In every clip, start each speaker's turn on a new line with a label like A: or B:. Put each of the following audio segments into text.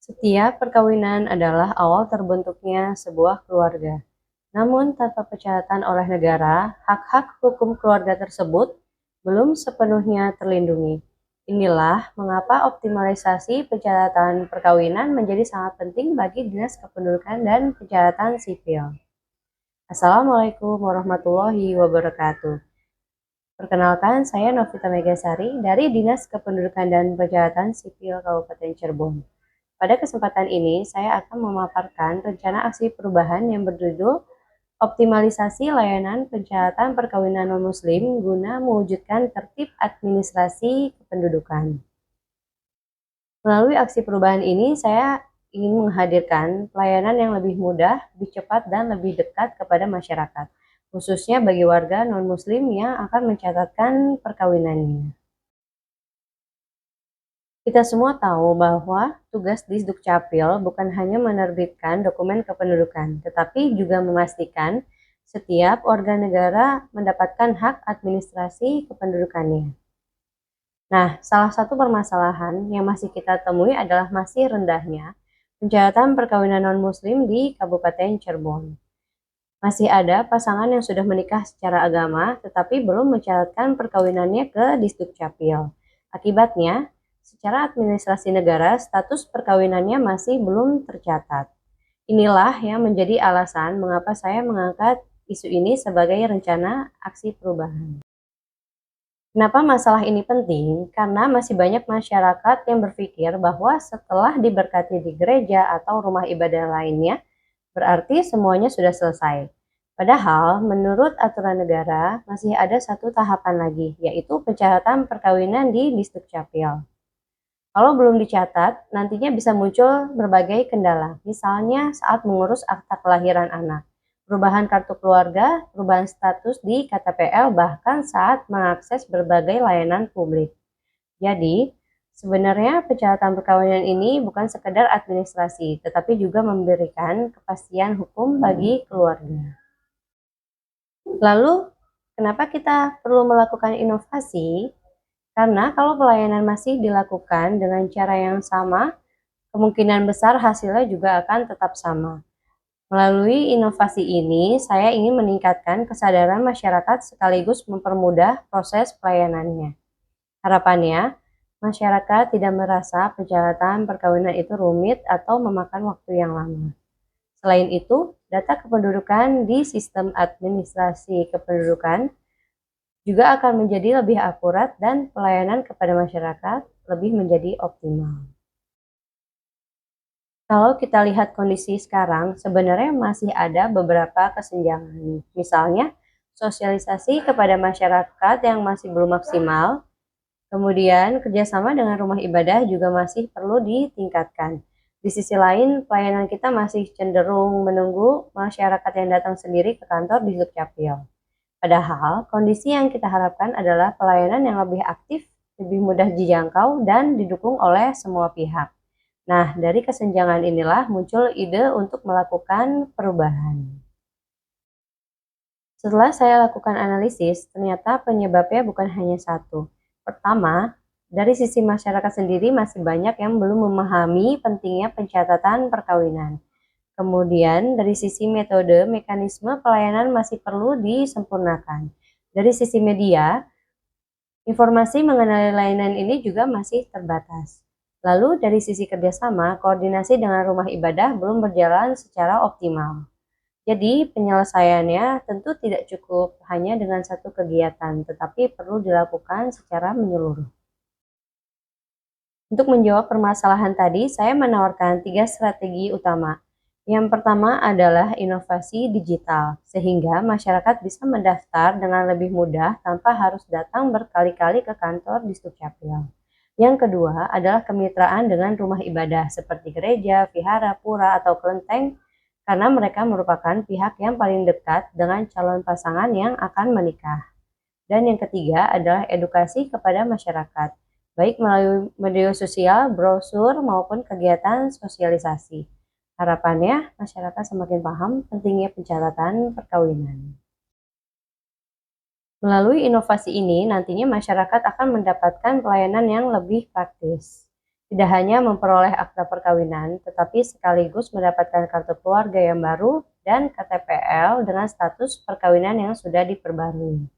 A: Setiap perkawinan adalah awal terbentuknya sebuah keluarga. Namun, tanpa pencatatan oleh negara, hak-hak hukum keluarga tersebut belum sepenuhnya terlindungi. Inilah mengapa optimalisasi pencatatan perkawinan menjadi sangat penting bagi Dinas Kependudukan dan Pencatatan Sipil. Assalamualaikum warahmatullahi wabarakatuh. Perkenalkan, saya Novita Megasari dari Dinas Kependudukan dan Pencatatan Sipil Kabupaten Cirebon. Pada kesempatan ini, saya akan memaparkan rencana aksi perubahan yang berjudul Optimalisasi Layanan Pencatatan Perkawinan Non-Muslim guna mewujudkan tertib administrasi kependudukan. Melalui aksi perubahan ini, saya ingin menghadirkan pelayanan yang lebih mudah, lebih cepat, dan lebih dekat kepada masyarakat, khususnya bagi warga non-muslim yang akan mencatatkan perkawinannya. Kita semua tahu bahwa tugas di Dukcapil bukan hanya menerbitkan dokumen kependudukan, tetapi juga memastikan setiap warga negara mendapatkan hak administrasi kependudukannya. Nah, salah satu permasalahan yang masih kita temui adalah masih rendahnya pencatatan perkawinan non-muslim di Kabupaten Cirebon. Masih ada pasangan yang sudah menikah secara agama, tetapi belum mencatatkan perkawinannya ke Dukcapil. Akibatnya, secara administrasi negara, status perkawinannya masih belum tercatat. Inilah yang menjadi alasan mengapa saya mengangkat isu ini sebagai rencana aksi perubahan. Kenapa masalah ini penting? Karena masih banyak masyarakat yang berpikir bahwa setelah diberkati di gereja atau rumah ibadah lainnya, berarti semuanya sudah selesai. Padahal, menurut aturan negara, masih ada satu tahapan lagi, yaitu pencatatan perkawinan di Dukcapil. Kalau belum dicatat, nantinya bisa muncul berbagai kendala, misalnya saat mengurus akta kelahiran anak, perubahan kartu keluarga, perubahan status di KTPL, bahkan saat mengakses berbagai layanan publik. Jadi, sebenarnya pencatatan perkawinan ini bukan sekedar administrasi, tetapi juga memberikan kepastian hukum bagi keluarga. Lalu, kenapa kita perlu melakukan inovasi? Karena kalau pelayanan masih dilakukan dengan cara yang sama, kemungkinan besar hasilnya juga akan tetap sama. Melalui inovasi ini, saya ingin meningkatkan kesadaran masyarakat sekaligus mempermudah proses pelayanannya. Harapannya, masyarakat tidak merasa pencatatan perkawinan itu rumit atau memakan waktu yang lama. Selain itu, data kependudukan di sistem administrasi kependudukan juga akan menjadi lebih akurat dan pelayanan kepada masyarakat lebih menjadi optimal. Kalau kita lihat kondisi sekarang, sebenarnya masih ada beberapa kesenjangan. Misalnya, sosialisasi kepada masyarakat yang masih belum maksimal, kemudian kerjasama dengan rumah ibadah juga masih perlu ditingkatkan. Di sisi lain, pelayanan kita masih cenderung menunggu masyarakat yang datang sendiri ke kantor di Dukcapil. Padahal, kondisi yang kita harapkan adalah pelayanan yang lebih aktif, lebih mudah dijangkau, dan didukung oleh semua pihak. Nah, dari kesenjangan inilah muncul ide untuk melakukan perubahan. Setelah saya lakukan analisis, ternyata penyebabnya bukan hanya satu. Pertama, dari sisi masyarakat sendiri masih banyak yang belum memahami pentingnya pencatatan perkawinan. Kemudian, dari sisi metode, mekanisme pelayanan masih perlu disempurnakan. Dari sisi media, informasi mengenai layanan ini juga masih terbatas. Lalu dari sisi kerjasama, koordinasi dengan rumah ibadah belum berjalan secara optimal. Jadi penyelesaiannya tentu tidak cukup hanya dengan satu kegiatan, tetapi perlu dilakukan secara menyeluruh. Untuk menjawab permasalahan tadi, saya menawarkan 3 strategi utama. Yang pertama adalah inovasi digital, sehingga masyarakat bisa mendaftar dengan lebih mudah tanpa harus datang berkali-kali ke kantor di Dukcapil. Yang kedua adalah kemitraan dengan rumah ibadah seperti gereja, vihara, pura, atau kelenteng karena mereka merupakan pihak yang paling dekat dengan calon pasangan yang akan menikah. Dan yang ketiga adalah edukasi kepada masyarakat, baik melalui media sosial, brosur, maupun kegiatan sosialisasi. Harapannya masyarakat semakin paham pentingnya pencatatan perkawinan. Melalui inovasi ini, nantinya masyarakat akan mendapatkan pelayanan yang lebih praktis. Tidak hanya memperoleh akta perkawinan, tetapi sekaligus mendapatkan kartu keluarga yang baru dan KTPL dengan status perkawinan yang sudah diperbarui.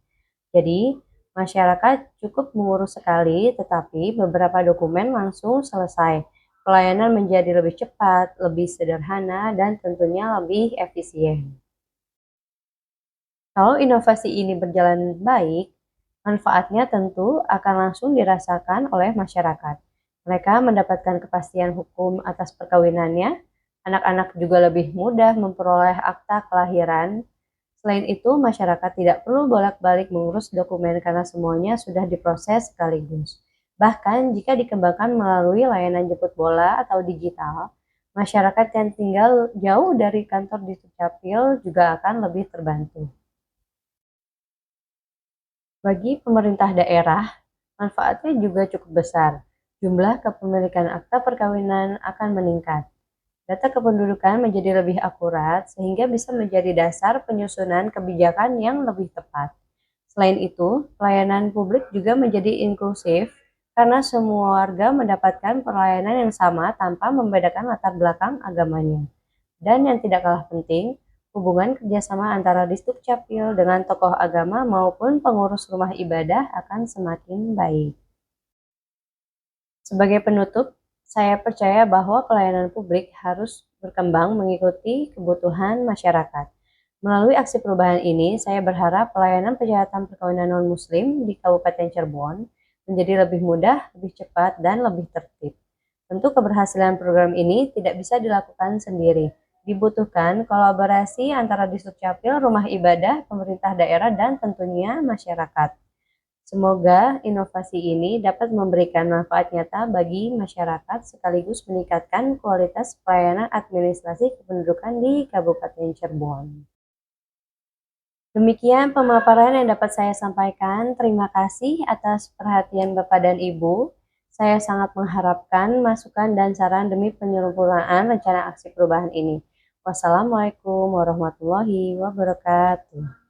A: Jadi, masyarakat cukup mengurus sekali, tetapi beberapa dokumen langsung selesai. Pelayanan menjadi lebih cepat, lebih sederhana, dan tentunya lebih efisien. Kalau inovasi ini berjalan baik, manfaatnya tentu akan langsung dirasakan oleh masyarakat. Mereka mendapatkan kepastian hukum atas perkawinannya, anak-anak juga lebih mudah memperoleh akta kelahiran. Selain itu, masyarakat tidak perlu bolak-balik mengurus dokumen karena semuanya sudah diproses sekaligus. Bahkan jika dikembangkan melalui layanan jemput bola atau digital, masyarakat yang tinggal jauh dari kantor di Dukcapil juga akan lebih terbantu. Bagi pemerintah daerah, manfaatnya juga cukup besar. Jumlah kepemilikan akta perkawinan akan meningkat. Data kependudukan menjadi lebih akurat sehingga bisa menjadi dasar penyusunan kebijakan yang lebih tepat. Selain itu, pelayanan publik juga menjadi inklusif karena semua warga mendapatkan pelayanan yang sama tanpa membedakan latar belakang agamanya. Dan yang tidak kalah penting, hubungan kerjasama antara Distrik dengan tokoh agama maupun pengurus rumah ibadah akan semakin baik. Sebagai penutup, saya percaya bahwa pelayanan publik harus berkembang mengikuti kebutuhan masyarakat. Melalui aksi perubahan ini, saya berharap pelayanan penyihatan perkawinan non-Muslim di Kabupaten Cirebon menjadi lebih mudah, lebih cepat, dan lebih tertib. Tentu keberhasilan program ini tidak bisa dilakukan sendiri. Dibutuhkan kolaborasi antara Distrik rumah ibadah, pemerintah daerah, dan tentunya masyarakat. Semoga inovasi ini dapat memberikan manfaat nyata bagi masyarakat sekaligus meningkatkan kualitas pelayanan administrasi kependudukan di Kabupaten Cirebon. Demikian pemaparan yang dapat saya sampaikan. Terima kasih atas perhatian Bapak dan Ibu. Saya sangat mengharapkan masukan dan saran demi penyempurnaan rencana aksi perubahan ini. Wassalamualaikum warahmatullahi wabarakatuh.